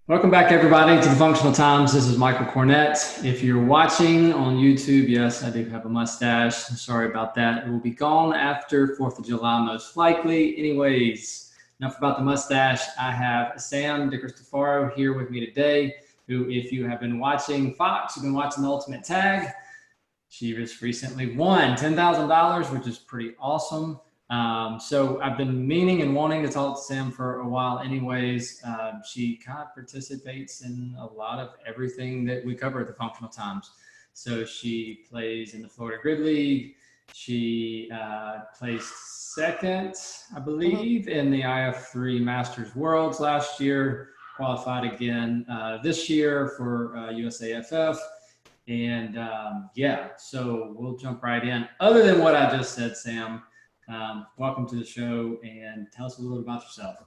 Welcome back, everybody, to the Functional Times. This is Michael Cornett. If you're watching on YouTube, yes, I do have a mustache. Sorry about that. It will be gone after 4th of July, most likely. Anyways, enough about the mustache. I have Sam DeCristofaro here with me today, who, if you have been watching Fox, you've been watching the Ultimate Tag. She just recently won $10,000, which is pretty awesome. So I've been meaning and wanting to talk to Sam for a while anyways. She kind of participates in a lot of everything that we cover at the Functional Times. So she plays in the Florida Grid League. She placed second, I believe, in the IF3 Masters Worlds last year, qualified again this year for USAFF. And yeah, so we'll jump right in. Other than what I just said, Sam, welcome to the show and tell us a little about yourself.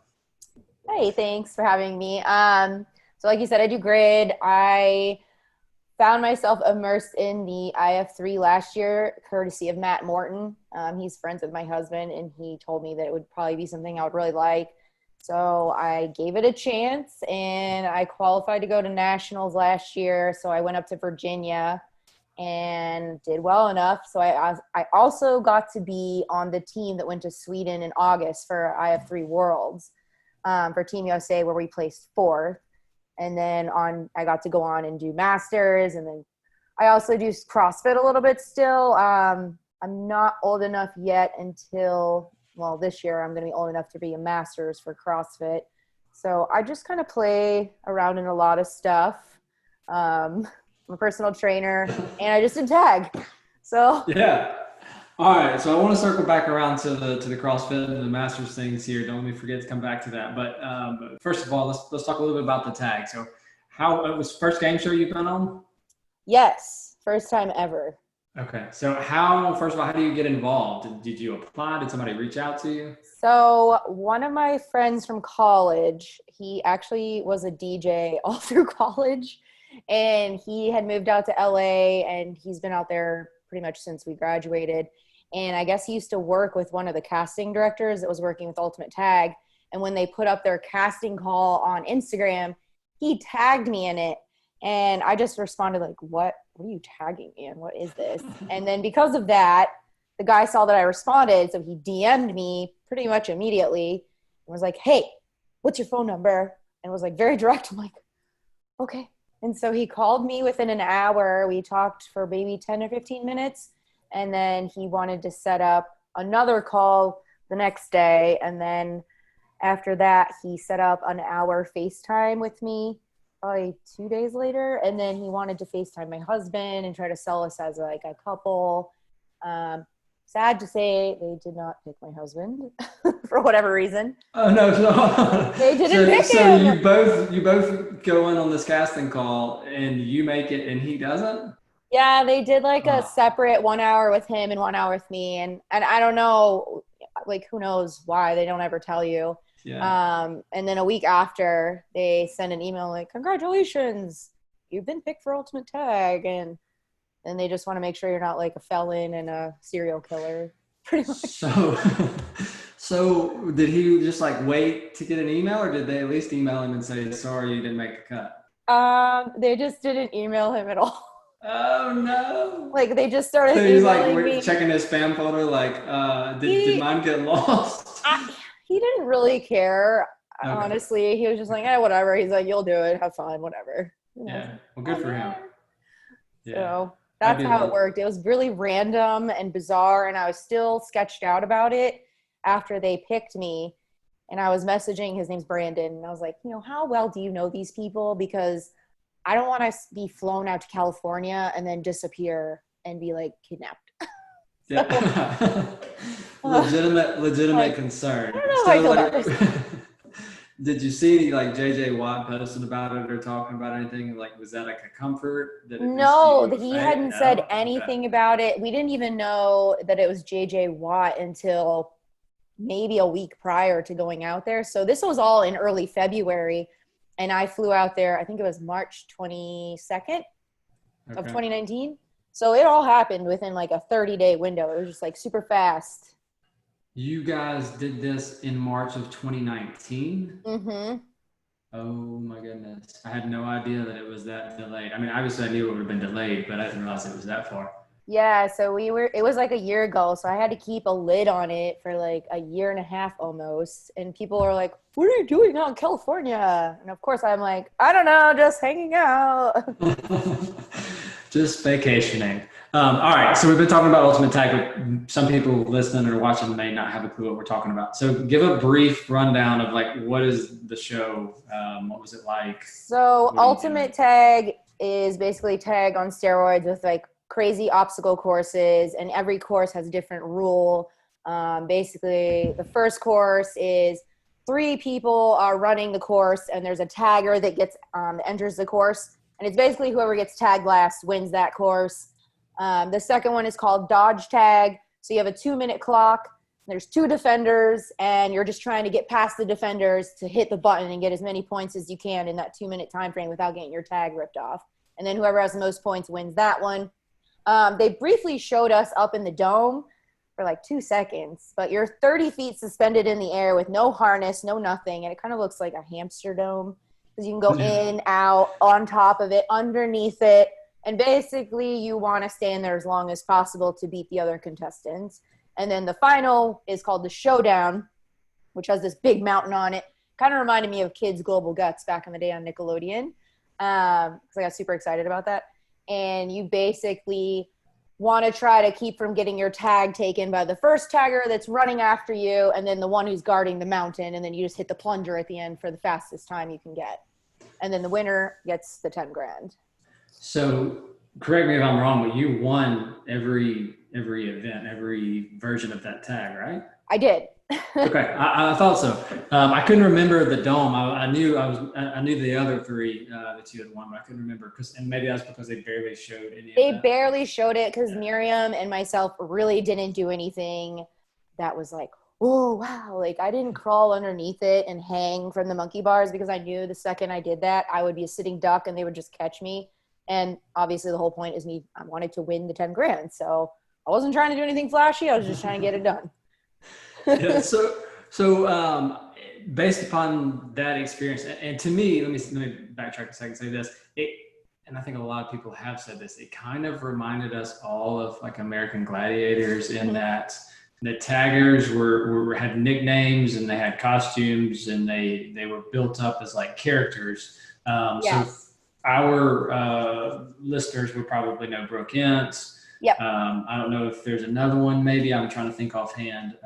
Hey, thanks for having me. So like you said, I do grid. I found myself immersed in the IF3 last year, courtesy of Matt Morton. He's friends with my husband, and he told me that it would probably be something I would really like. So I gave it a chance, and I qualified to go to nationals last year. So I went up to Virginia and did well enough. So I also got to be on the team that went to Sweden in August for IF3 Worlds for Team USA, where we placed fourth. And then I got to go on and do Masters. And then I also do CrossFit a little bit still. I'm not old enough yet until, well, this year I'm going to be old enough to be a Masters for CrossFit. So I just kind of play around in a lot of stuff. I'm a personal trainer, and I just did tag. So yeah. All right. So I want to circle back around to the CrossFit and the Masters things here. Don't let me forget to come back to that. But first of all, let's talk a little bit about the tag. So how it was first game show you've been on? yes, first time ever. Okay. So first of all, how do you get involved? Did you apply? Did somebody reach out to you? So one of my friends from college, he actually was a DJ all through college, and he had moved out to LA, and he's been out there pretty much since we graduated. And I guess he used to work with one of the casting directors that was working with Ultimate Tag. And when they put up their casting call on Instagram, he tagged me in it. And I just responded like, what are you tagging me in? What is this? And then because of that, the guy saw that I responded. So he DM'd me pretty much immediately and was like, hey, what's your phone number? And was like very direct. I'm like, okay. And so he called me within an hour. We talked for maybe 10 or 15 minutes. And then he wanted to set up another call the next day. And then after that, he set up an hour FaceTime with me probably 2 days later. And then he wanted to FaceTime my husband and try to sell us as like a couple. Sad to say, they did not pick my husband for whatever reason. Oh no! They didn't pick so him. you both go in on this casting call and you make it and he doesn't. Yeah, they did like a Oh, separate 1 hour with him and 1 hour with me, and I don't know, like who knows why they don't ever tell you. yeah. And then a week after, they send an email like, "Congratulations, you've been picked for Ultimate Tag," and they just want to make sure you're not like a felon and a serial killer, pretty much. So, so did he just like wait to get an email, or did they at least email him and say, "Sorry, you didn't make the cut"? They just didn't email him at all. Oh no! Like they just started So he's like emailing me. checking his spam folder, like, did He mine get lost? he didn't really care. Okay. Honestly, he was just like, whatever. He's like, you'll do it. Have fun, whatever. Yeah. Well, good for him. Yeah. So I'd that's be a how it little. worked. It was really random and bizarre, and I was still sketched out about it after they picked me. And I was messaging, his name's Brandon, and I was like, how well do you know these people? Because I don't want to be flown out to California and then disappear and be like kidnapped. Yeah. uh, Legitimate like, concern. I don't know how I So feel about this. like, did you see like JJ Watt posting about it or talking about anything? Like, was that like a comfort that it was No, you he fake? hadn't said No? Okay. anything about it. We didn't even know that it was JJ Watt until maybe a week prior to going out there. So this was all in early February. And I flew out there, I think it was March 22nd of Okay. 2019. So it all happened within like a 30-day window. It was just like super fast. You guys did this in March of 2019. Mm-hmm. Oh my goodness. goodness. I had no idea that it was that delayed. I mean, obviously I knew it would have been delayed, but I didn't realize it was that far. Yeah, so it was like a year ago, so I had to keep a lid on it for like a year and a half almost. And people are like, "What are you doing out in California?" And of course I'm like, "I don't know, just hanging out." Just vacationing. All right, so we've been talking about Ultimate Tag, but some people listening or watching may not have a clue what we're talking about. So give a brief rundown of like, what is the show? What was it like? So Ultimate Tag is basically tag on steroids with like crazy obstacle courses, and every course has a different rule. Basically, the first course is 3 people are running the course, and there's a tagger that enters the course, and it's basically whoever gets tagged last wins that course. The second one is called Dodge Tag. So you have a 2-minute clock. There's 2 defenders, and you're just trying to get past the defenders to hit the button and get as many points as you can in that 2-minute time frame without getting your tag ripped off. And then whoever has the most points wins that one. They briefly showed us up in the dome for like 2 seconds, but you're 30 feet suspended in the air with no harness, no nothing, and it kind of looks like a hamster dome because you can go in, out, on top of it, underneath it, and basically you want to stay in there as long as possible to beat the other contestants. And then the final is called the Showdown, which has this big mountain on it. Kind of reminded me of Kids Global Guts back in the day on Nickelodeon, because I got super excited about that. And you basically want to try to keep from getting your tag taken by the first tagger that's running after you, and then the one who's guarding the mountain, and then you just hit the plunger at the end for the fastest time you can get. And then the winner gets the 10 grand. So correct me if I'm wrong, but you won every event, every version of that tag, right? I did. Okay, I thought so. I couldn't remember the dome. I knew the other 3 that you had won, but I couldn't remember and maybe that's because they barely showed any. They barely showed it because Miriam and myself really didn't do anything that was like, oh wow, like I didn't crawl underneath it and hang from the monkey bars because I knew the second I did that I would be a sitting duck and they would just catch me. And obviously the whole point is I wanted to win the 10 grand, so I wasn't trying to do anything flashy. I was just trying to get it done. Yeah, so based upon that experience, and to me, let me backtrack a second and say this. And I think a lot of people have said this. It kind of reminded us all of like American Gladiators in that the taggers had nicknames and they had costumes and they were built up as like characters. Yes. So our listeners would probably know Brooke Ent. Yep. I don't know if there's another one. Maybe I'm trying to think offhand.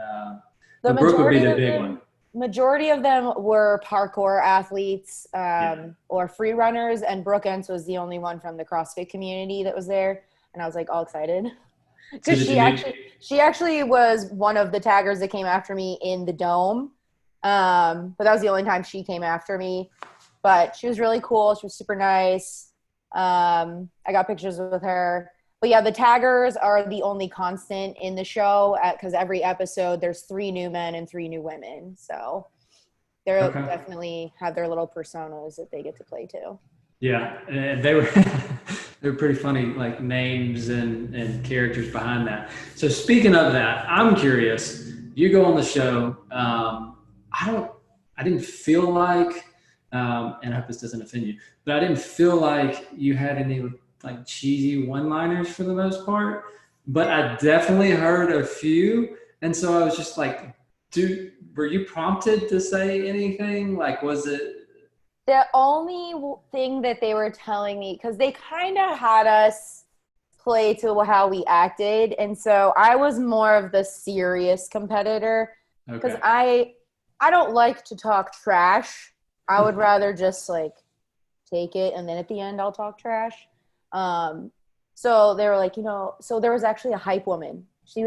The Brooke would be the big one. Majority of them were parkour athletes or free runners, and Brooke Ent was the only one from the CrossFit community that was there, and I was like all excited because she actually was one of the taggers that came after me in the dome, but that was the only time she came after me. But she was really cool. She was super nice. I got pictures with her. But yeah, the taggers are the only constant in the show because every episode there's 3 new men and 3 new women. So they're definitely have their little personas that they get to play too. Yeah, and they were pretty funny, like names and characters behind that. So speaking of that, I'm curious. You go on the show. I didn't feel like, and I hope this doesn't offend you, but I didn't feel like you had any like cheesy one-liners for the most part, but I definitely heard a few. And so I was just like, were you prompted to say anything? Like, was it? The only thing that they were telling me, because they kind of had us play to how we acted. And so I was more of the serious competitor because I don't like to talk trash. I would rather just like take it. And then at the end, I'll talk trash. So they were like, so there was actually a hype woman.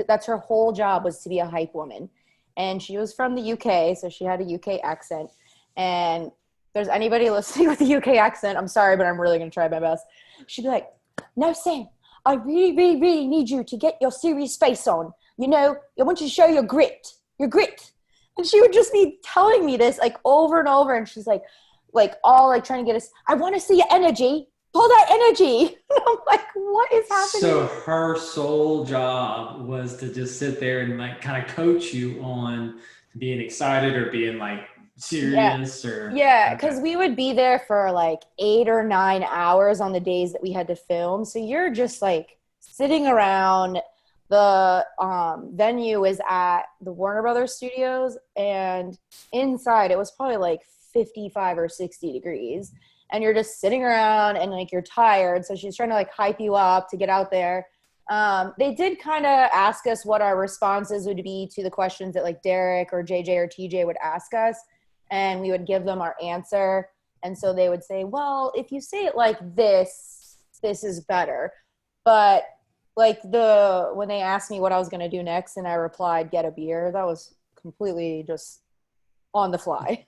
That's her whole job was to be a hype woman. And she was from the UK. So she had a UK accent. And if there's anybody listening with a UK accent, I'm sorry, but I'm really going to try my best. She'd be like, no, Sam, I really, really, really need you to get your serious face on. I want you to show your grit. And she would just be telling me this like over and over. And she's like all like trying to get us, I want to see your energy. Pull that energy. I'm like, what is happening? So her sole job was to just sit there and like kind of coach you on being excited or being like serious or? Yeah, Okay. because we would be there for like 8 or 9 hours on the days that we had to film. So you're just like sitting around. The venue is at the Warner Brothers Studios, and inside it was probably like 55 or 60 degrees. And you're just sitting around and like you're tired. So she's trying to like hype you up to get out there. They did kind of ask us what our responses would be to the questions that like Derek or JJ or TJ would ask us, and we would give them our answer. And so they would say, well, if you say it like this is better. But like when they asked me what I was going to do next and I replied, get a beer, that was completely just on the fly.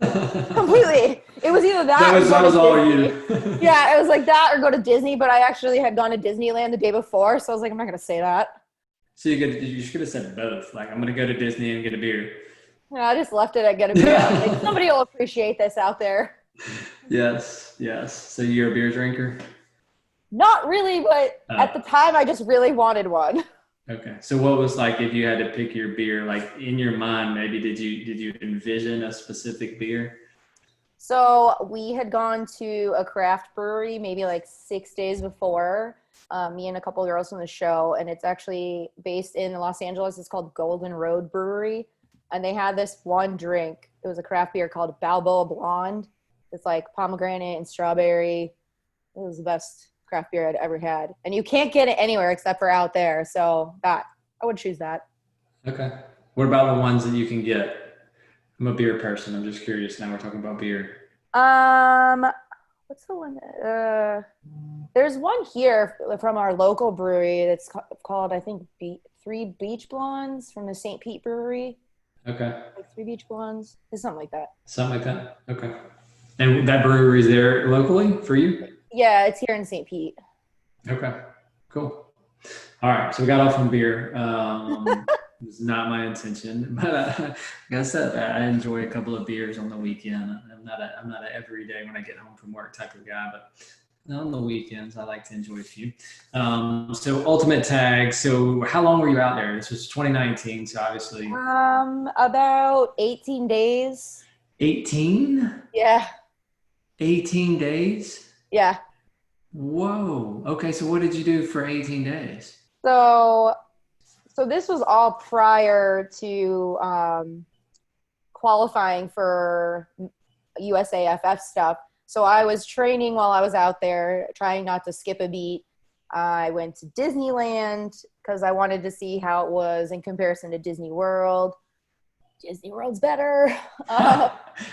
Completely. It was either that That was all Disney. you. Yeah, it was like that or go to Disney, but I actually had gone to Disneyland the day before, so I was like, I'm not going to say that. So you should have said both. Like, I'm going to go to Disney and get a beer. Yeah, I just left it at get a beer. Like, somebody will appreciate this out there. Yes. So you're a beer drinker? Not really, but at the time, I just really wanted one. Okay. So what was like if you had to pick your beer, like in your mind, maybe did you envision a specific beer? So we had gone to a craft brewery maybe like 6 days before, me and a couple of girls from the show, and it's actually based in Los Angeles. It's called Golden Road Brewery, and they had this one drink. It was a craft beer called Balboa Blonde. It's like pomegranate and strawberry. It was the best craft beer I'd ever had, and you can't get it anywhere except for out there. So that I would choose that. Okay. What about the ones that you can get? I'm a beer person. I'm just curious. Now we're talking about beer. What's the one? There's one here from our local brewery that's called, I think, Three Beach Blondes from the St. Pete Brewery. Okay. Like Three Beach Blondes. It's something like that. Something like that. Okay. And that brewery is there locally for you? Yeah, it's here in St. Pete. Okay. Cool. All right. So we got off from beer. It was not my intention, but like I said, I enjoy a couple of beers on the weekend. I'm not an everyday when I get home from work type of guy, but on the weekends I like to enjoy a few. So Ultimate Tag. So how long were you out there? This was 2019, so obviously. About 18 days. 18? Yeah. 18 days? Yeah. Whoa. Okay, so what did you do for 18 days? So this was all prior to qualifying for USAFF stuff. So I was training while I was out there, trying not to skip a beat. I went to Disneyland because I wanted to see how it was in comparison to Disney World. Disney World's better.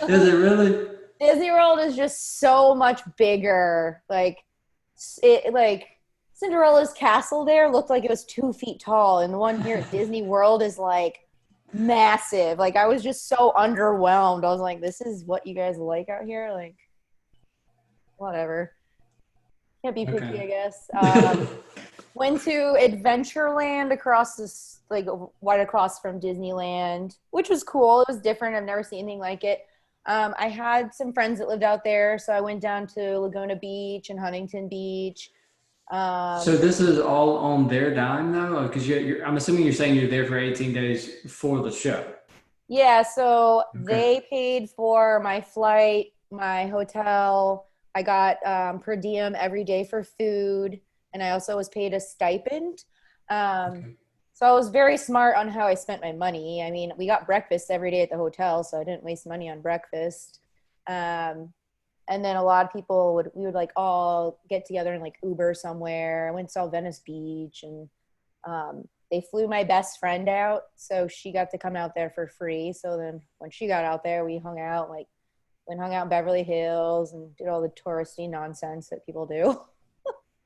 Is it really? Disney World is just so much bigger. Like Cinderella's castle there looked like it was 2 feet tall, and the one here at Disney World is like massive. Like, I was just so underwhelmed. I was like, this is what you guys like out here? Like, whatever. Can't be picky, okay. I guess. Went to Adventureland across this, like, right across from Disneyland, which was cool. It was different. I've never seen anything like it. I had some friends that lived out there, so I went down to Laguna Beach and Huntington Beach. So this is all on their dime, though? Because I'm assuming you're saying you're there for 18 days for the show. Yeah, so they paid for my flight, my hotel. I got per diem every day for food, and I also was paid a stipend. So I was very smart on how I spent my money. I mean, we got breakfast every day at the hotel, so I didn't waste money on breakfast. And then a lot of people we would like all get together and like Uber somewhere. I went and saw Venice Beach, and they flew my best friend out, so she got to come out there for free. So then when she got out there, we hung out in Beverly Hills and did all the touristy nonsense that people do.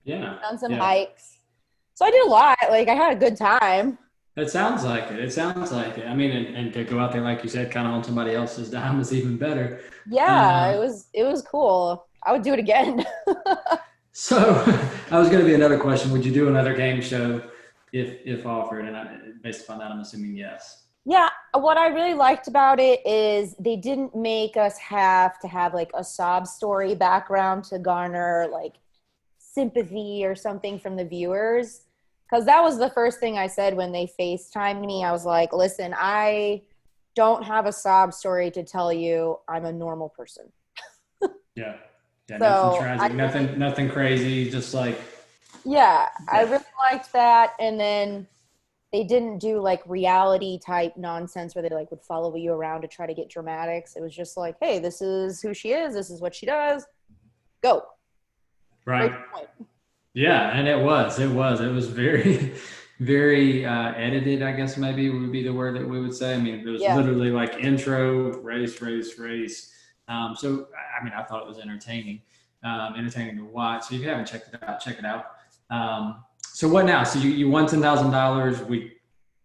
Yeah. On some hikes. So I did a lot. Like, I had a good time. It sounds like it. I mean, and to go out there, like you said, kind of on somebody else's dime is even better. Yeah, it was cool. I would do it again. So that was going to be another question. Would you do another game show if offered? And based upon that, I'm assuming yes. Yeah. What I really liked about it is they didn't make us have to have like a sob story background to garner like sympathy or something from the viewers. Because that was the first thing I said when they FaceTimed me. I was like, listen, I don't have a sob story to tell you. I'm a normal person. Yeah. Yeah. Nothing So tragic. Nothing crazy. Just like. yeah, I Yeah. really liked that. And then they didn't do like reality type nonsense where they like would follow you around to try to get dramatics. It was just like, hey, this is who she is. This is what she does. Go. Right. Straight to the point. Yeah, and it was very, very edited. I guess maybe would be the word that we would say. I mean, it was Yeah. literally like intro, race. So I mean, I thought it was entertaining to watch. So if you haven't checked it out, check it out. So what now? So you won $10,000.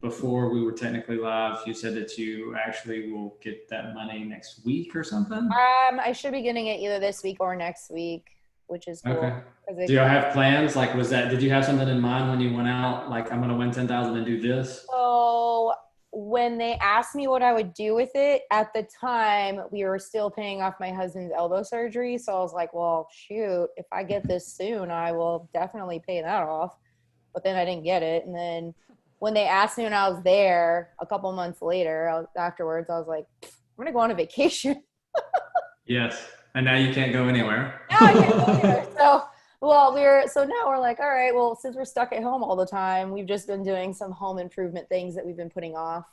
Before we were technically live, you said that you actually will get that money next week or something. I should be getting it either this week or next week, which is cool. Okay. Do you have plans? Like, did you have something in mind when you went out? Like, I'm going to win 10,000 and do this? So when they asked me what I would do with it, at the time we were still paying off my husband's elbow surgery. So I was like, well, shoot, if I get this soon, I will definitely pay that off. But then I didn't get it. And then when they asked me when I was there a couple months later, afterwards, I was like, I'm going to go on a vacation. Yes. And now you can't go anywhere. Now I can't go anywhere. So now we're like, all right, well, since we're stuck at home all the time, we've just been doing some home improvement things that we've been putting off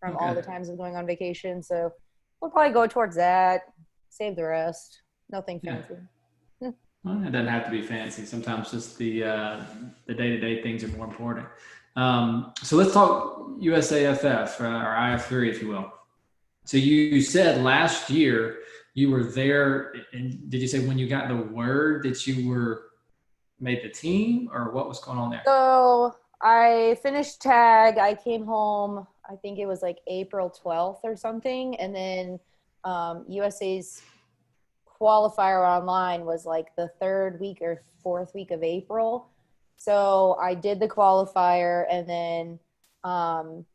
from all the times of going on vacation. So we'll probably go towards that, save the rest. Nothing fancy. Yeah. Well, it doesn't have to be fancy. Sometimes just the day-to-day things are more important. So let's talk USAFF, or IF3, if you will. So you said last year you were there, and did you say when you got the word that you were made the team, or what was going on there? So I finished tag. I came home, I think it was like April 12th or something. And then USA's qualifier online was like the 3rd week or 4th week of April. So I did the qualifier, and then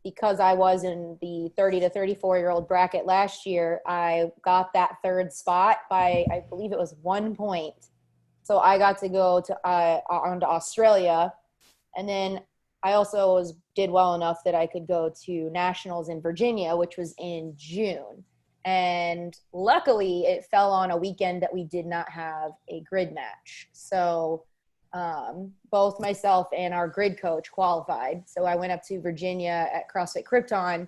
because I was in the 30 to 34-year-old bracket last year, I got that 3rd spot by, I believe it was 1 point. So I got to go to on to Australia, and then I also did well enough that I could go to nationals in Virginia, which was in June. And luckily, it fell on a weekend that we did not have a grid match. So both myself and our grid coach qualified. So I went up to Virginia at CrossFit Krypton,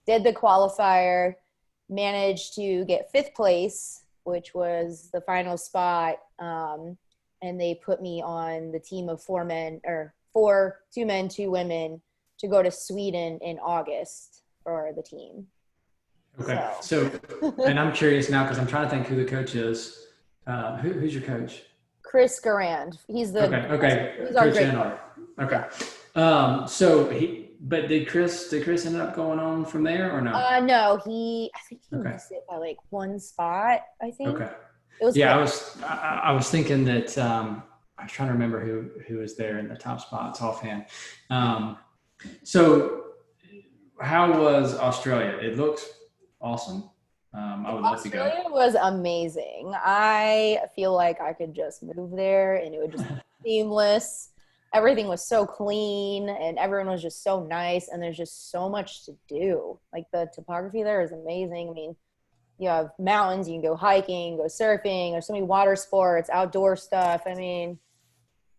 did the qualifier, managed to get 5th place, which was the final spot. And they put me on the team of 2 men, 2 women, to go to Sweden in August for the team. Okay. So and I'm curious now, because I'm trying to think who the coach is. Who's your coach? Chris Garand. He's the He's our coach great and okay. But did Chris end up going on from there, or no? No, I think he missed it by like 1 spot, I think. Okay. It was I was thinking that I was trying to remember who was there in the top spots offhand. So how was Australia? It looks awesome. I would love to go. Australia was amazing. I feel like I could just move there and it would just be seamless. Everything was so clean and everyone was just so nice, and there's just so much to do. Like, the topography there is amazing. I mean, you have mountains, you can go hiking, go surfing, there's so many water sports, outdoor stuff. I mean,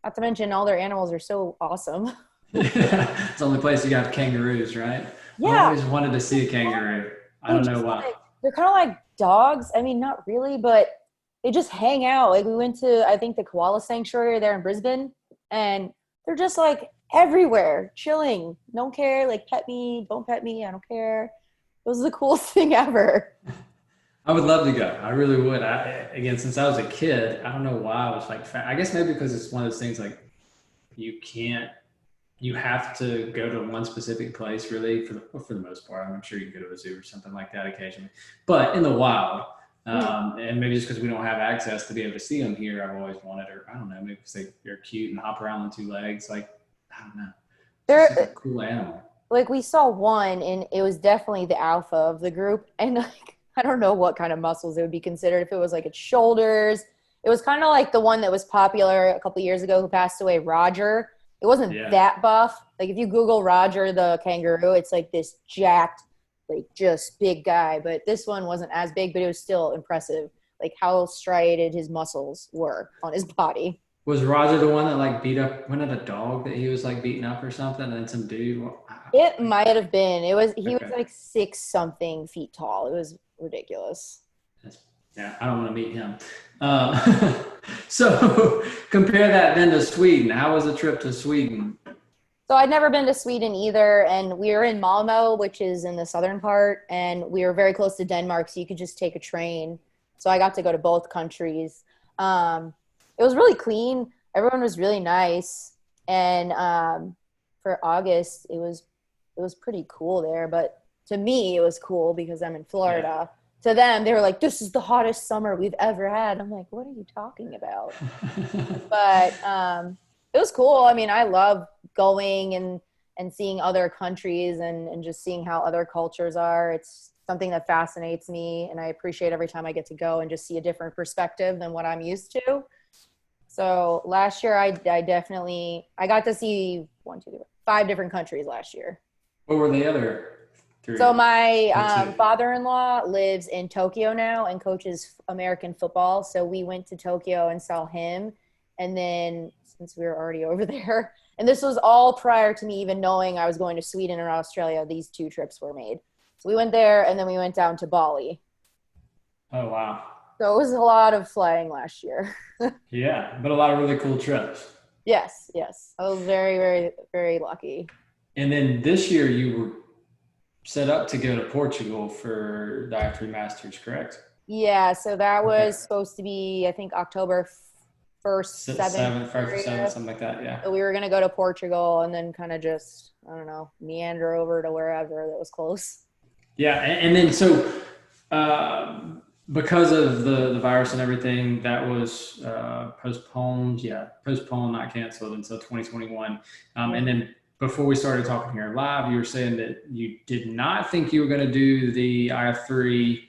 not to mention all their animals are so awesome. It's the only place you got kangaroos, right? Yeah. I always wanted to see a kangaroo. I don't know why. They're kind of like dogs. I mean, not really, but they just hang out. Like, we went to, I think, the koala sanctuary there in Brisbane, and they're just like everywhere, chilling. Don't care. Like, pet me, don't pet me. I don't care. It was the coolest thing ever. I would love to go. I really would. Again, since I was a kid, I don't know why I was like, I guess maybe because it's one of those things like you have to go to one specific place really for the most part. I'm sure you can go to a zoo or something like that occasionally, but in the wild, and maybe just because we don't have access to be able to see them here, I've always wanted, or I don't know, maybe because they're cute and hop around on 2 legs. Like, I don't know. They're a cool animal. Like, we saw one, and it was definitely the alpha of the group. And like, I don't know what kind of muscles it would be considered. If it was like its shoulders, it was kind of like the one that was popular a couple years ago who passed away, Roger. It wasn't that buff. Like, if you Google Roger the kangaroo, it's like this jacked like just big guy, but this one wasn't as big, but it was still impressive, like how striated his muscles were on his body. Was Roger the one that like beat up one of the dog that he was like beating up or something, and then some dude? It might have been. He was Okay. like 6-something feet tall. It was ridiculous. Yeah, I don't want to meet him. So compare that then to Sweden. How was the trip to Sweden? So I'd never been to Sweden either, and we were in Malmo, which is in the southern part, and we were very close to Denmark, so you could just take a train. So I got to go to both countries. It was really clean. Everyone was really nice, and for August, it was pretty cool there. But to me, it was cool because I'm in Florida. Yeah. To them, they were like, "This is the hottest summer we've ever had." I'm like, "What are you talking about?" But it was cool. I mean, I love going and seeing other countries and just seeing how other cultures are. It's something that fascinates me, and I appreciate every time I get to go and just see a different perspective than what I'm used to. So last year, I got to see 5 different countries last year. What were the other 3? So my father-in-law lives in Tokyo now and coaches American football. So we went to Tokyo and saw him. And then since we were already over there, and this was all prior to me even knowing I was going to Sweden or Australia, these 2 trips were made. So we went there and then we went down to Bali. Oh, wow. So it was a lot of flying last year. Yeah, but a lot of really cool trips. Yes. I was very, very, very lucky. And then this year you were set up to go to Portugal for Dietary Masters, correct? Yeah, so that was supposed to be, I think, October 1st, 7th, something like that, yeah. So we were going to go to Portugal and then kind of just, I don't know, meander over to wherever that was close. Yeah, and then so because of the virus and everything, that was postponed, not canceled until 2021. And then before we started talking here live, you were saying that you did not think you were going to do the IF3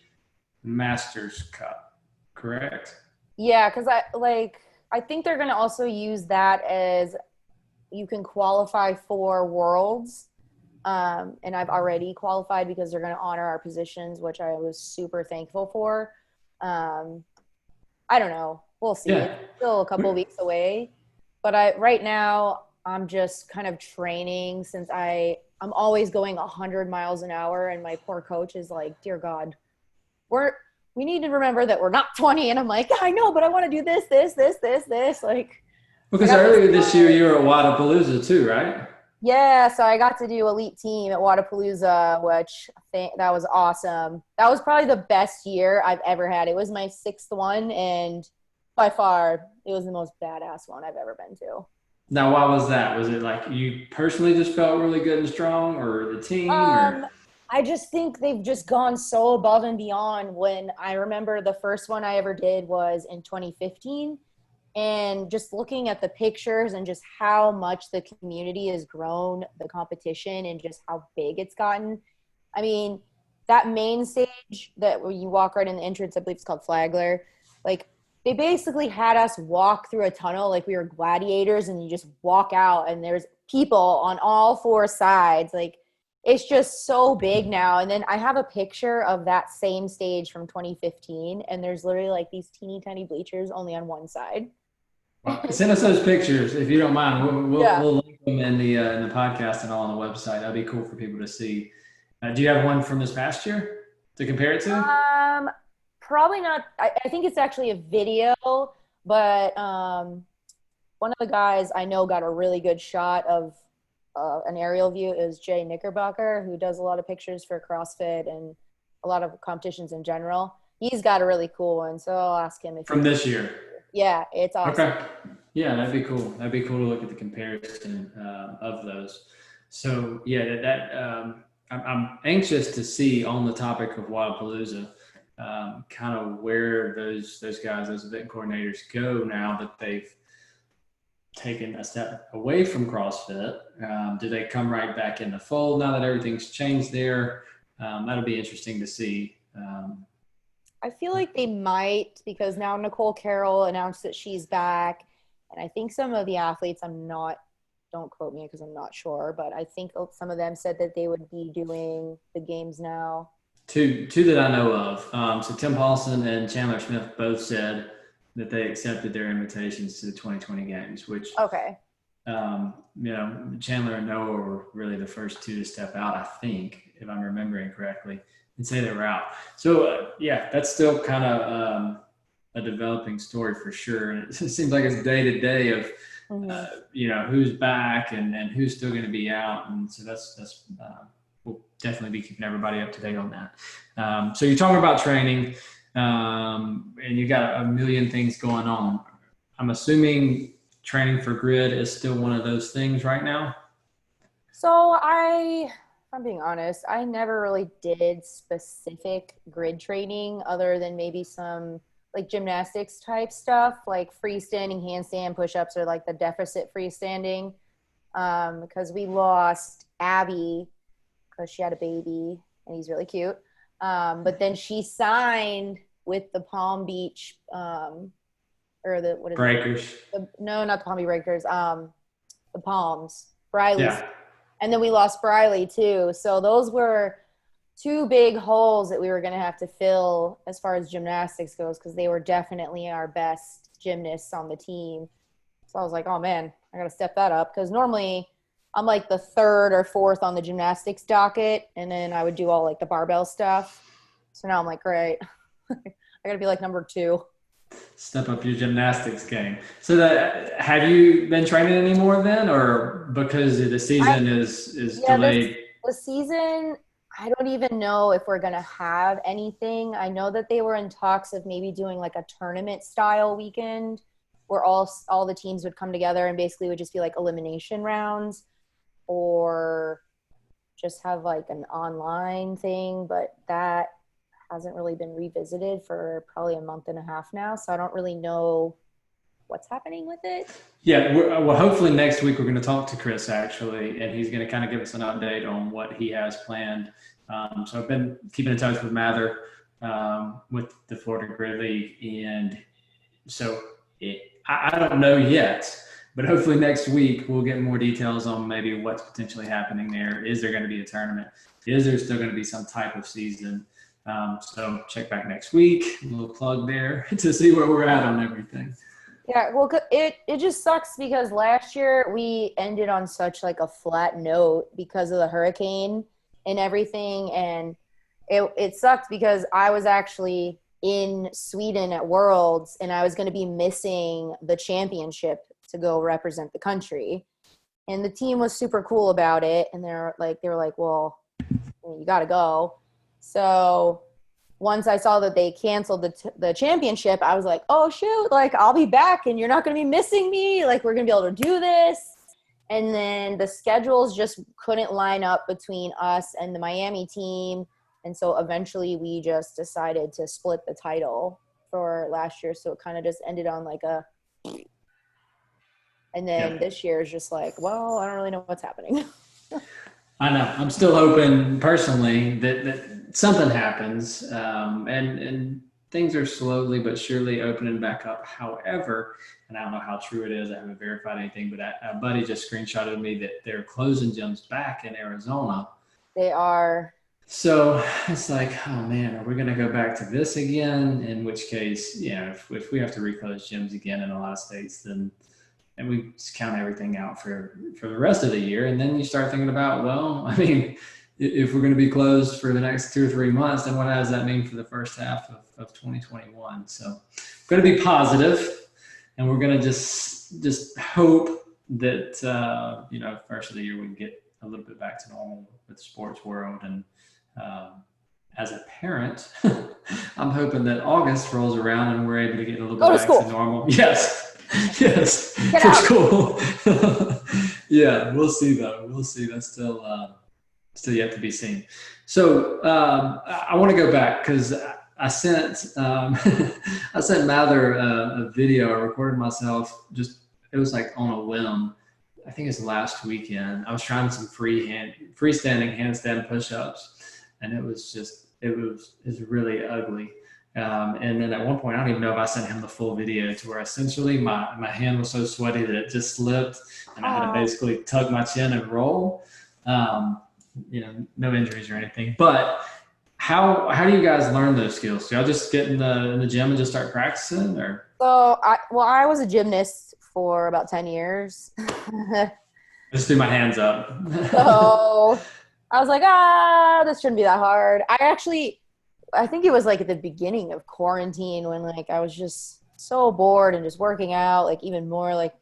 Masters Cup, correct? Yeah, because I think they're going to also use that as you can qualify for Worlds. And I've already qualified because they're going to honor our positions, which I was super thankful for. I don't know. We'll see. Yeah. It's still a couple of weeks away. But right now, I'm just kind of training since I'm always going 100 miles an hour. And my poor coach is like, dear God, we need to remember that we're not 20. And I'm like, I know, but I want to do this. Like, because earlier this year, you were at Wadapalooza too, right? Yeah, so I got to do elite team at Wadapalooza, which I think that was awesome. That was probably the best year I've ever had. It was my 6th one, and by far, it was the most badass one I've ever been to. Now, why was that? Was it like you personally just felt really good and strong, or the team? I just think they've just gone so above and beyond. When I remember the first one I ever did was in 2015. And just looking at the pictures and just how much the community has grown, the competition, and just how big it's gotten. I mean, that main stage that where you walk right in the entrance, I believe it's called Flagler. Like, they basically had us walk through a tunnel like we were gladiators, and you just walk out, and there's people on all 4 sides. Like, it's just so big now. And then I have a picture of that same stage from 2015, and there's literally like these teeny tiny bleachers only on one side. Wow. Send us those pictures if you don't mind. We'll link them in the podcast and all on the website. That'd be cool for people to see. Do you have one from this past year to compare it to? Probably not. I think it's actually a video, but one of the guys I know got a really good shot of an aerial view. Is Jay Knickerbocker, who does a lot of pictures for CrossFit and a lot of competitions in general. He's got a really cool one, so I'll ask him if from this year. Yeah, it's awesome. Okay. Yeah, that'd be cool. That'd be cool to look at the comparison of those. So yeah, I'm anxious to see on the topic of Wadapalooza, kind of where those guys, those event coordinators go now that they've taken a step away from CrossFit. Do they come right back in the fold now that everything's changed there? That'll be interesting to see. I feel like they might, because now Nicole Carroll announced that she's back. And I think some of the athletes, I'm not don't quote me because I'm not sure, but I think some of them said that they would be doing the games now. Two that I know of. So Tim Paulson and Chandler Smith both said that they accepted their invitations to the 2020 games, which, Okay. Chandler and Noah were really the first two to step out, I think, if I'm remembering correctly, and say they were out. So, that's still kind of a developing story for sure. And it seems like it's day to day of, who's back and who's still going to be out. And so that's we'll definitely be keeping everybody up to date on that. So you're talking about training, and you got a million things going on. I'm assuming training for grid is still one of those things right now. So if I'm being honest, I never really did specific grid training other than maybe some like gymnastics type stuff, like freestanding, handstand, push-ups, or like the deficit freestanding. Because we lost Abby because she had a baby and he's really cute. But then she signed with the Palm Beach, Breakers. No, not the Palm Beach Breakers. The Palms, Briley. Yeah. And then we lost Briley too. So those were two big holes that we were going to have to fill as far as gymnastics goes, because they were definitely our best gymnasts on the team. So I was like, oh man, I got to step that up, because normally I'm like the third or fourth on the gymnastics docket, and then I would do all like the barbell stuff. So now I'm like, great, I got to be like number 2. Step up your gymnastics game. So have you been training anymore then, or because the season is delayed? The season, I don't even know if we're going to have anything. I know that they were in talks of maybe doing like a tournament style weekend where all the teams would come together and basically would just be like elimination rounds, or just have like an online thing, but that hasn't really been revisited for probably a month and a half now. So I don't really know what's happening with it. Yeah, well, hopefully next week we're going to talk to Chris actually, and he's going to kind of give us an update on what he has planned. So I've been keeping in touch with Mather with the Florida Grid League, and so I don't know yet, but hopefully next week we'll get more details on maybe what's potentially happening there. Is there going to be a tournament? Is there still going to be some type of season? So check back next week, a little plug there to see where we're at on everything. Yeah, well, it just sucks because last year we ended on such like a flat note because of the hurricane and everything, and it sucked because I was actually in Sweden at Worlds, and I was going to be missing the championship to go represent the country, and the team was super cool about it, and they were like, well, you got to go. So once I saw that they canceled the championship, I was like, oh shoot, like I'll be back and you're not going to be missing me. Like we're going to be able to do this. And then the schedules just couldn't line up between us and the Miami team. And so eventually we just decided to split the title for last year. So it kind of just ended on like and then this year is just like, well, I don't really know what's happening. I know. I'm still hoping personally that something happens, and things are slowly but surely opening back up. However, and I don't know how true it is, I haven't verified anything, but a buddy just screenshotted me that they're closing gyms back in Arizona. They are. So it's like, oh man, are we going to go back to this again? In which case, if we have to reclose gyms again in a lot of states, then and we just count everything out for the rest of the year. And then you start thinking about, well, I mean, if we're going to be closed for the next 2 or 3 months, then what does that mean for the first half of 2021? So we're going to be positive, and we're going to just hope that, first of the year we can get a little bit back to normal with the sports world. And as a parent, I'm hoping that August rolls around and we're able to get a little bit back to normal. Yes, for school. Yeah, we'll see though. We'll see. That's still yet to be seen. So I want to go back because I sent Mather a video. I recorded myself. It was like on a whim. I think it's last weekend. I was trying some freestanding handstand push-ups, and it was really ugly. And then at one point, I don't even know if I sent him the full video, to where essentially my hand was so sweaty that it just slipped, and I had to basically tuck my chin and roll. No injuries or anything. But how do you guys learn those skills? Do y'all just get in the gym and just start practicing, or? So I was a gymnast for about 10 years. Just threw my hands up. So I was like, this shouldn't be that hard. I think it was like at the beginning of quarantine when like I was just so bored and just working out, like even more, like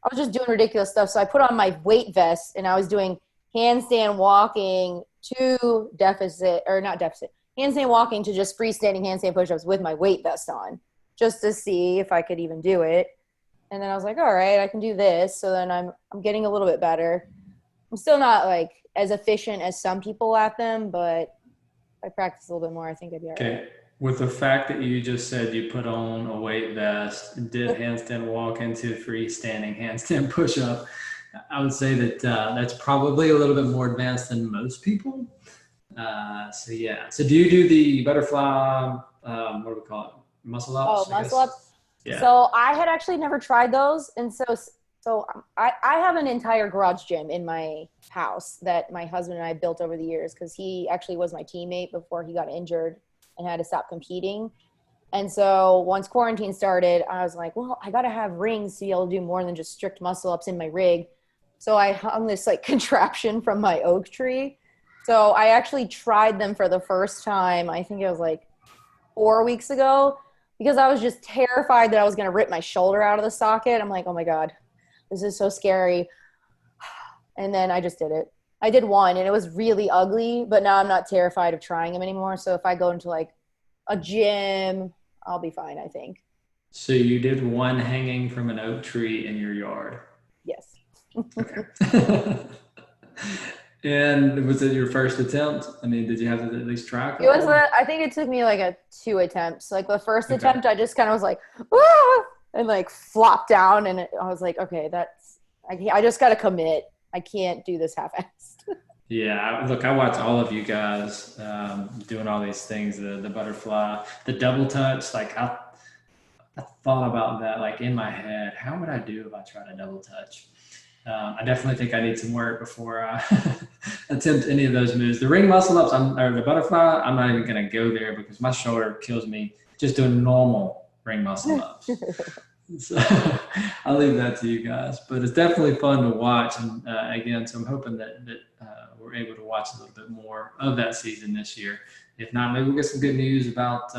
I was just doing ridiculous stuff. So I put on my weight vest and I was doing handstand walking to handstand walking to just freestanding handstand push-ups with my weight vest on, just to see if I could even do it. And then I was like, all right, I can do this. So then I'm getting a little bit better. I'm still not like as efficient as some people at them, but if I practice a little bit more, I think I'd be all right. Okay. With the fact that you just said you put on a weight vest, did handstand walk into freestanding handstand push-up, I would say that that's probably a little bit more advanced than most people. So do you do the butterfly, what do we call it? Muscle ups? Oh, muscle ups? Yeah. So I had actually never tried those. And so I have an entire garage gym in my house that my husband and I built over the years, because he actually was my teammate before he got injured and had to stop competing. And so once quarantine started, I was like, well, I got to have rings to be able to do more than just strict muscle ups in my rig. So I hung this like contraption from my oak tree. So I actually tried them for the first time, I think it was like 4 weeks ago, because I was just terrified that I was going to rip my shoulder out of the socket. I'm like, oh my God, this is so scary. And then I just did it. I did one and it was really ugly, but now I'm not terrified of trying them anymore. So if I go into like a gym, I'll be fine, I think. So you did one hanging from an oak tree in your yard? Yes. Okay. And was it your first attempt? I mean, did you have to at least try? I think it took me like 2 attempts. Like the first attempt, I just kind of was like, ah! And like flopped down. And I was like, okay, I just got to commit. I can't do this half-assed. Yeah, look, I watch all of you guys doing all these things, the butterfly, the double touch. Like I thought about that, like in my head, how would I do if I tried a double touch? I definitely think I need some work before I attempt any of those moves. The ring muscle ups, or the butterfly, I'm not even going to go there because my shoulder kills me just doing normal ring muscle ups. So I'll leave that to you guys, but it's definitely fun to watch. And again, so I'm hoping that we're able to watch a little bit more of that season this year. If not, maybe we'll get some good news about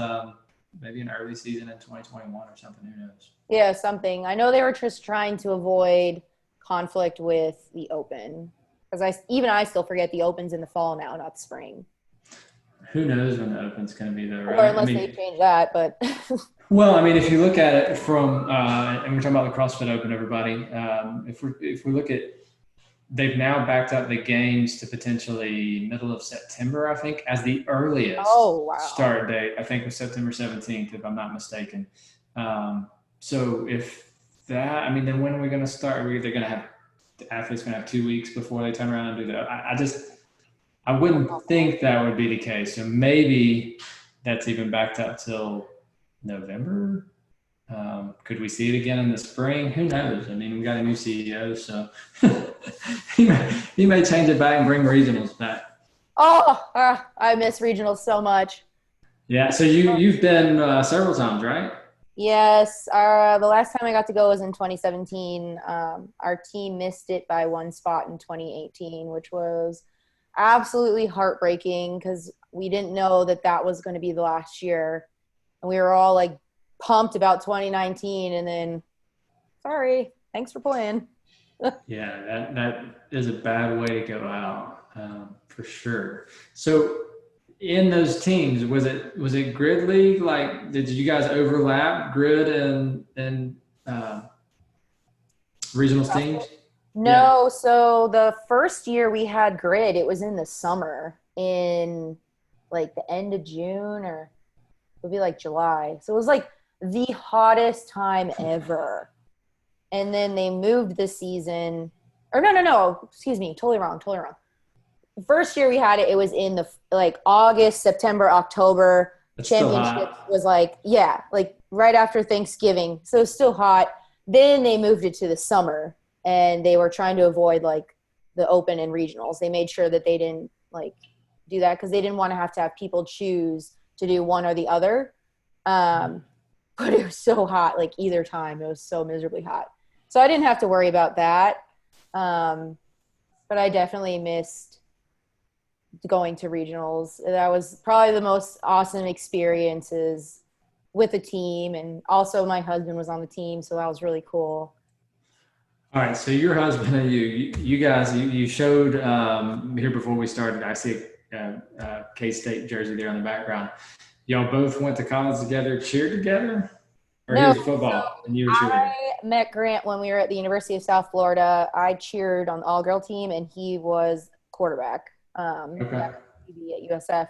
maybe an early season in 2021 or something. Who knows? Yeah, something. I know they were just trying to avoid conflict with the Open, because I still forget the Open's in the fall now, not the spring. Who knows when the Open's going to be though, right? Or unless they change that, but. Well, I mean, if you look at it from, and we're talking about the CrossFit Open, everybody, if we look at, they've now backed up the games to potentially middle of September, I think, as the earliest start date. I think was September 17th, if I'm not mistaken. So if that, I mean, then when are we going to start? Are we either going to have the athletes going to have 2 weeks before they turn around and do that? I wouldn't think that would be the case. So maybe that's even backed up till November. Could we see it again in the spring? Who knows? I mean, we got a new CEO, so he may change it back and bring regionals back. I miss regionals so much. Yeah. So you've been several times, right? Yes. The last time I got to go was in 2017. Our team missed it by 1 spot in 2018, which was absolutely heartbreaking because we didn't know that was going to be the last year. And we were all like pumped about 2019, and then, sorry, thanks for playing. Yeah, that is a bad way to go out, for sure. So in those teams, was it grid league? Like, did you guys overlap grid and regionals teams? No. Yeah. So the first year we had grid, it was in the summer, in like the end of June, or it would be like July. So it was like the hottest time ever. And then they moved the season, or no, excuse me, totally wrong. The first year we had it was in the like August, September, October. It's still championship hot. was like, yeah, like right after Thanksgiving. So it's still hot. Then they moved it to the summer, and they were trying to avoid like the open and regionals. They made sure that they didn't like do that because they didn't want to have people choose to do one or the other. But it was so hot, like either time. It was so miserably hot. So I didn't have to worry about that. But I definitely missed going to regionals. That was probably the most awesome experiences with the team. And also my husband was on the team, so that was really cool. All right, so your husband and you guys, you showed here before we started. I see a K-State jersey there in the background. Y'all both went to college together, cheered together, or he No, was football and you were cheerleading? I met Grant when we were at the University of South Florida. I cheered on the all-girl team, and he was quarterback Okay. at USF.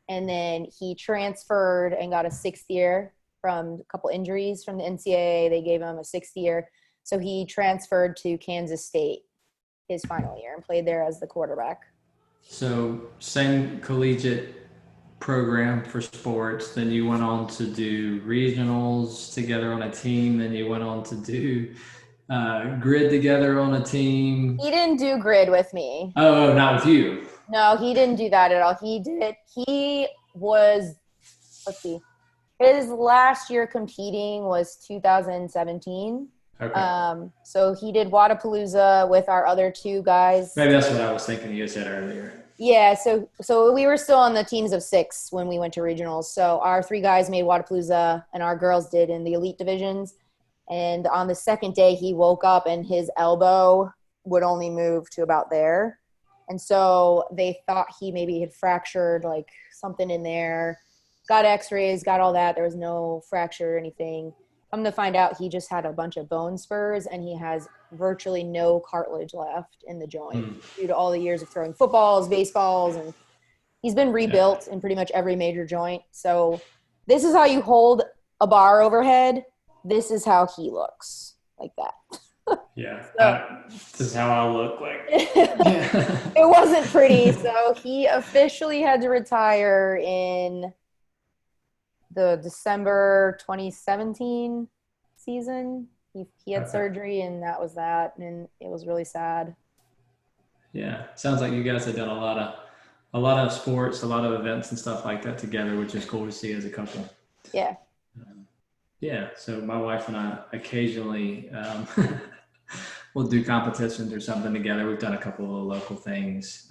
And then he transferred and got a sixth year from a couple injuries from the NCAA. They gave him a sixth year. So he transferred to Kansas State his final year and played there as the quarterback. So same collegiate program for sports. Then you went on to do regionals together on a team. Then you went on to do grid together on a team. He didn't do grid with me. Oh, not with you. No, he didn't do that at all. He was, let's see, his last year competing was 2017. Okay. So he did Wadapalooza with our other two guys. Maybe that's what I was thinking you said earlier. Yeah, so we were still on the teams of 6 when we went to regionals. So our 3 guys made Wadapalooza, and our girls did in the elite divisions. And on the second day, he woke up and his elbow would only move to about there. And so they thought he maybe had fractured like something in there. Got x-rays, got all that. There was no fracture or anything. Come to find out, he just had a bunch of bone spurs, and he has virtually no cartilage left in the joint due to all the years of throwing footballs, baseballs, and he's been rebuilt in pretty much every major joint. So this is how you hold a bar overhead. This is how he looks, like that. Yeah. So, This is how I look like. it wasn't pretty. So he officially had to retire in the December 2017 season. He had surgery, and that was that, and it was really sad. Yeah. Sounds like you guys have done a lot of sports, a lot of events and stuff like that together, which is cool to see as a couple. Yeah. Yeah. So my wife and I occasionally we'll do competitions or something together. We've done a couple of local things.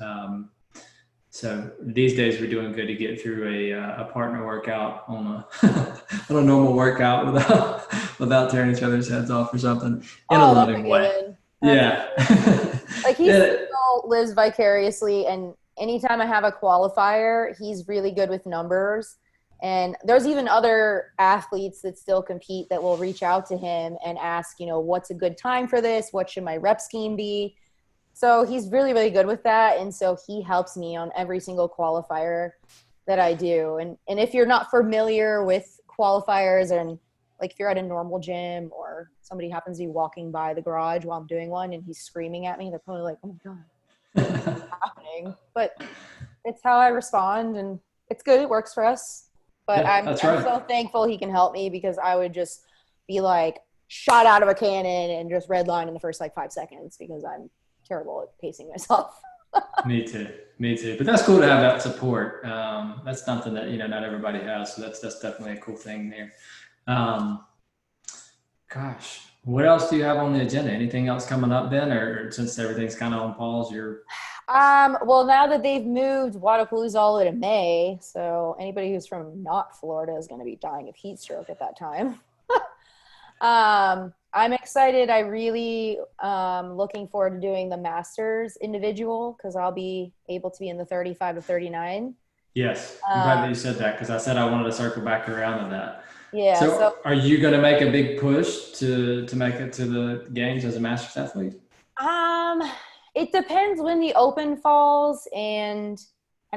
So these days we're doing good to get through a partner workout on a on a normal workout without tearing each other's heads off or something in a loving way. Yeah. Like he still lives vicariously, and anytime I have a qualifier, he's really good with numbers. And there's even other athletes that still compete that will reach out to him and ask, what's a good time for this? What should my rep scheme be? So he's really, really good with that. And so he helps me on every single qualifier that I do. And if you're not familiar with qualifiers, and like if you're at a normal gym or somebody happens to be walking by the garage while I'm doing one and he's screaming at me, they're probably like, oh my God, what's happening? But it's how I respond, and it's good. It works for us. But Yeah, I'm so thankful he can help me, because I would just be like shot out of a cannon and just redline in the first like 5 seconds, because I'm terrible at pacing myself. Me too. But that's cool to have that support. That's something that not everybody has. So that's definitely a cool thing there. Gosh, what else do you have on the agenda? Anything else coming up then, or since everything's kind of on pause, you're? Well, now that they've moved Wadapalooza all the way to May, so anybody who's from not Florida is going to be dying of heat stroke at that time. I'm excited. I really looking forward to doing the Masters individual, because I'll be able to be in the 35 to 39. Yes, I'm glad that you said that, because I said I wanted to circle back around to that. Yeah. So are you going to make a big push to make it to the games as a Masters athlete? It depends when the Open falls and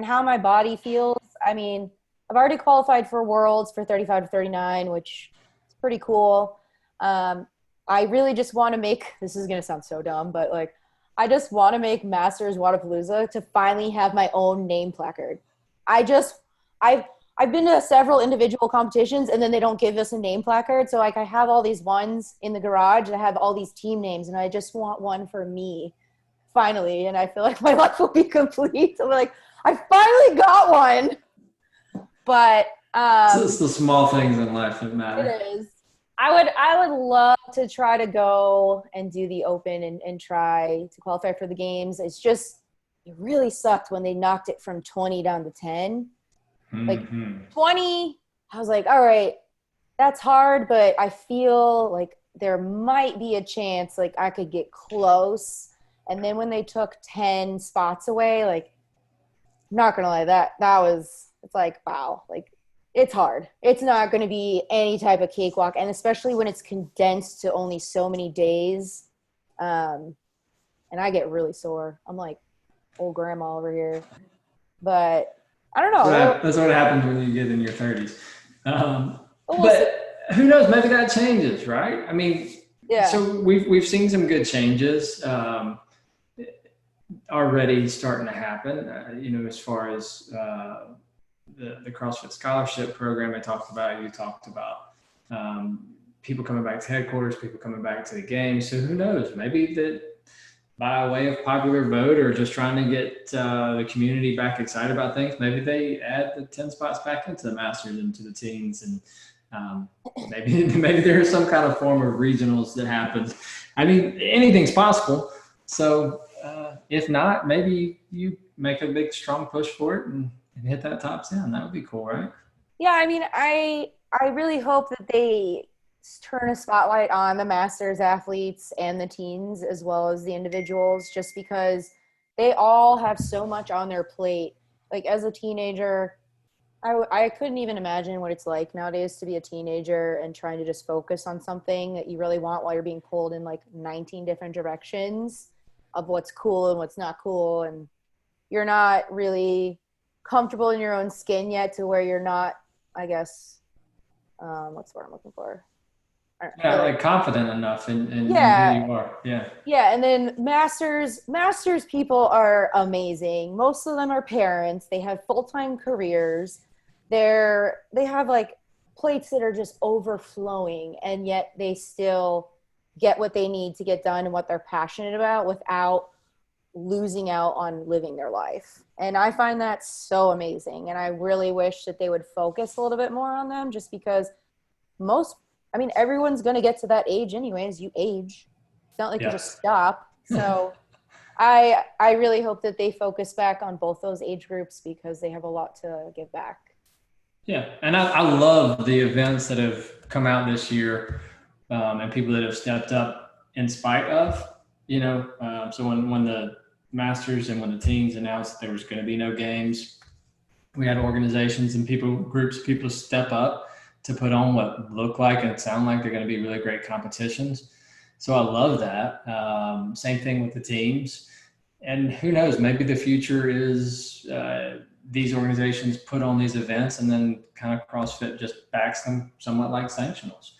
how my body feels. I mean, I've already qualified for Worlds for 35 to 39, which is pretty cool. I really just want to make, this is going to sound so dumb, but like, I just want to make Masters Wadapalooza to finally have my own name placard. I I've been to several individual competitions, and then they don't give us a name placard. So like I have all these ones in the garage that have all these team names, and I just want one for me finally. And I feel like my life will be complete. So like, I finally got one. But it's the small things in life that matter. It is. I would love to try to go and do the Open and try to qualify for the games. It's just, it really sucked when they knocked it from 20 down to 10. Like 20, I was like, all right, that's hard, but I feel like there might be a chance like I could get close. And then when they took 10 spots away, like, I'm not gonna lie, it's like, wow, like, it's hard. It's not going to be any type of cakewalk, and especially when it's condensed to only so many days. And I get really sore. I'm like old grandma over here. But I don't know. That's what happens when you get in your 30s. But who knows? Maybe that changes, right? I mean, yeah. So we've seen some good changes already starting to happen. You know, as far as the CrossFit Scholarship Program you talked about people coming back to headquarters, people coming back to the games. So who knows? Maybe that by way of popular vote or just trying to get the community back excited about things, maybe they add the 10 spots back into the Masters and to the teens, and maybe there's some kind of form of regionals that happens. I mean, anything's possible. So if not, maybe you make a big, strong push for it and hit that top 10. That would be cool, right? Yeah, I mean, I really hope that they turn a spotlight on the Masters athletes and the teens as well as the individuals, just because they all have so much on their plate. Like as a teenager, I couldn't even imagine what it's like nowadays to be a teenager and trying to just focus on something that you really want while you're being pulled in like 19 different directions of what's cool and what's not cool. And you're not really comfortable in your own skin yet to where you're not, I guess, what's the word I'm looking for? Like confident enough in who you are. Yeah. And then masters people are amazing. Most of them are parents. They have full-time careers. They have like plates that are just overflowing, and yet they still get what they need to get done and what they're passionate about without losing out on living their life. And I find that so amazing. And I really wish that they would focus a little bit more on them, just because everyone's going to get to that age anyways. You age. It's not like you just stop. So I really hope that they focus back on both those age groups, because they have a lot to give back. Yeah. And I love the events that have come out this year and people that have stepped up in spite of, so when the Masters and when the teams announced that there was going to be no games, we had organizations and groups of people step up to put on what look like and sound like they're going to be really great competitions. So I love that. Same thing with the teams. And who knows, maybe the future is these organizations put on these events and then kind of CrossFit just backs them somewhat like sanctionals.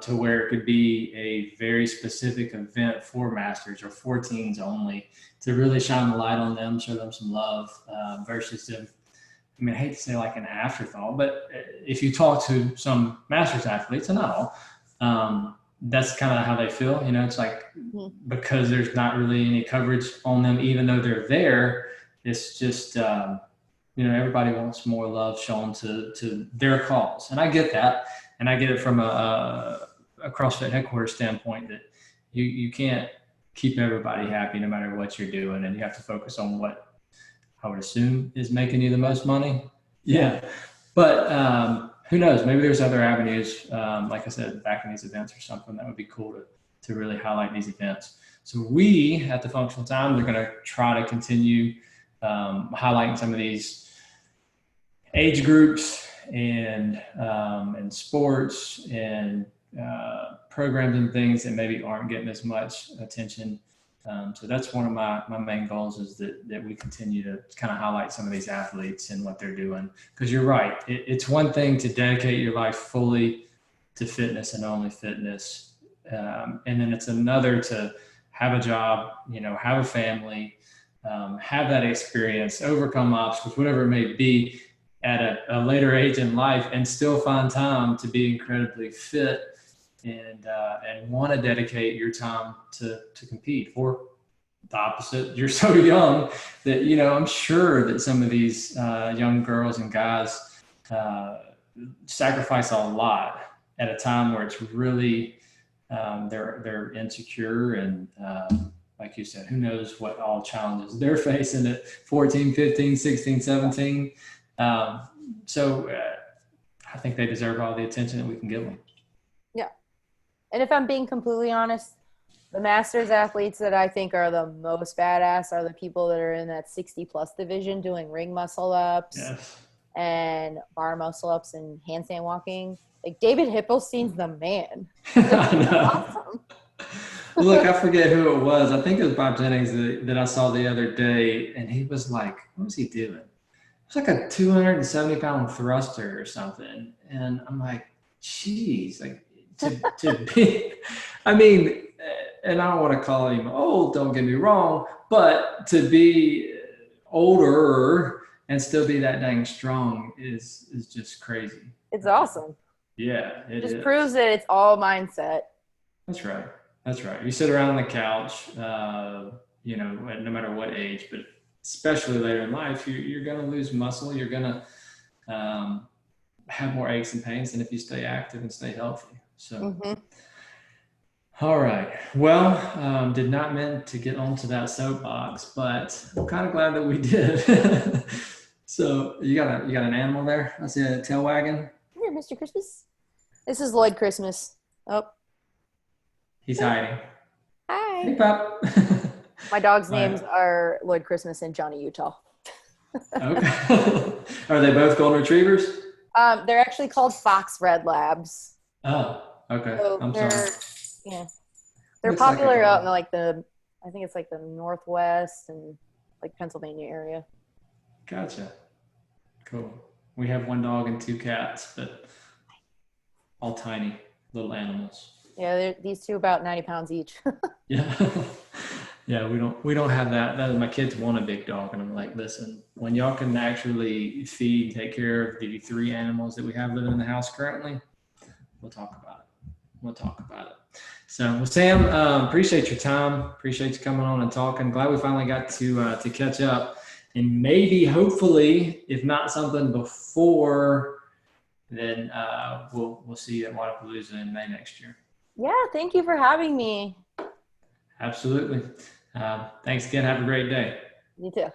To where it could be a very specific event for Masters or for teens only, to really shine the light on them, show them some love, versus them. I mean, I hate to say like an afterthought, but if you talk to some Masters athletes, and not all, that's kind of how they feel. It's like because there's not really any coverage on them, even though they're there, it's just, everybody wants more love shown to their cause. And I get that. And I get it from a CrossFit headquarters standpoint that you can't keep everybody happy no matter what you're doing. And you have to focus on what I would assume is making you the most money. Yeah. But who knows? Maybe there's other avenues, like I said, back in these events or something that would be cool to really highlight these events. So we at the Functional Times are going to try to continue highlighting some of these age groups and sports and programs and things that maybe aren't getting as much attention. So that's one of my main goals, is that we continue to kind of highlight some of these athletes and what they're doing. Because you're right, it's one thing to dedicate your life fully to fitness and only fitness. And then it's another to have a job, have a family, have that experience, overcome obstacles, whatever it may be, at a later age in life and still find time to be incredibly fit and want to dedicate your time to compete. Or the opposite, you're so young that, you know, I'm sure that some of these young girls and guys sacrifice a lot at a time where it's really they're insecure and like you said, who knows what all challenges they're facing at 14, 15, 16, 17. So I think they deserve all the attention that we can give them. Yeah. And if I'm being completely honest, the masters athletes that I think are the most badass are the people that are in that 60 plus division doing ring muscle ups Yes. and bar muscle ups and handstand walking. Like David Hippelstein's the man. I know. Awesome. Look, I forget who it was. I think it was Bob Jennings that I saw the other day, and he was like, what was he doing? It's like a 270-pound thruster or something. And I'm like, geez, like to be, I mean, and I don't want to call him old, don't get me wrong, but to be older and still be that dang strong is just crazy. It's awesome. Yeah, it just is. Proves that it's all mindset. That's right. That's right. You sit around on the couch, you know, no matter what age, but especially later in life, you're going to lose muscle. You're going to have more aches and pains than if you stay active and stay healthy. So, All right. Well, did not mean to get onto that soapbox, but I'm kind of glad that we did. So you got an animal there? I see a tail wagging. Here, Mr. Christmas. This is Lloyd Christmas. Oh. He's hiding. Hi. Hey, Pop. My dog's names are Lloyd Christmas and Johnny Utah. Okay. Are they both golden retrievers? They're actually called Fox Red Labs. Oh, okay. So I'm sorry. Yeah. They're Looks like popular a out dog. in I think it's like the Northwest and like Pennsylvania area. Gotcha. Cool. We have one dog and two cats, but all tiny little animals. Yeah, these two about 90 pounds each. Yeah. Yeah, we don't have that. My kids want a big dog, and I'm like, listen, when y'all can actually feed, take care of the 3 animals that we have living in the house currently, we'll talk about it. So, well, Sam, appreciate your time. Appreciate you coming on and talking. Glad we finally got to catch up, and maybe, hopefully, if not something before, then we'll see you at Wadapalooza in May next year. Yeah, thank you for having me. Absolutely. Thanks again. Have a great day. You too.